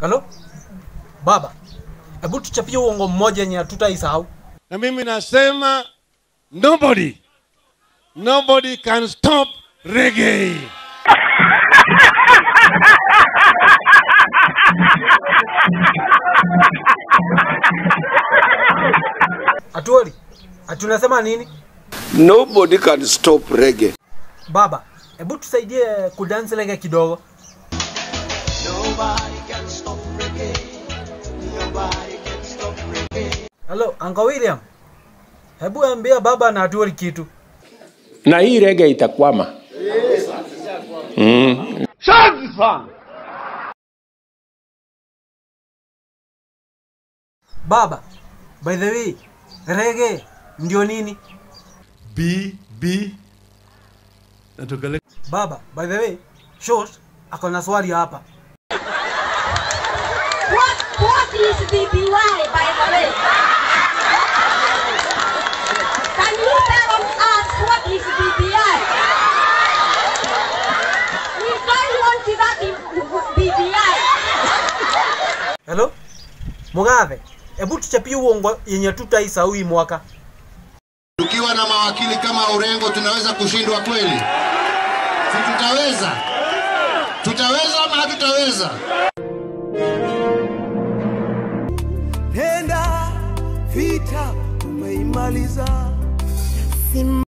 Halo? Baba, hebu tuchapie uongo mmoja yenye hatutaisahau. Na mimi nasema nobody can stop reggae. ATWOLI, atunasema nini? Nobody can stop reggae. Baba, hebu tusaidie kudance reggae kidogo. Nobody can stop reggae. Nobody can stop reggae. Hello, Uncle William. Hebu ambia baba na ATWOLI kitu. Na hii reggae itakwama. Baba, by the way, reggae ndio nini? B natokale. Baba, by the way, short akona swali hapa. What is BBI, by the way? Can you tell us what is BBI? We don't want that in BBI. Hello? Mugabe, hebu tuchapie uongo yenye tutaisahau hii mwaka. Tukiwa na mawakili kama Orengo tunaweza kushindwa kweli? Si tutaweza? Tutaweza ama hatutaweza? Nenda vita umeimaliza.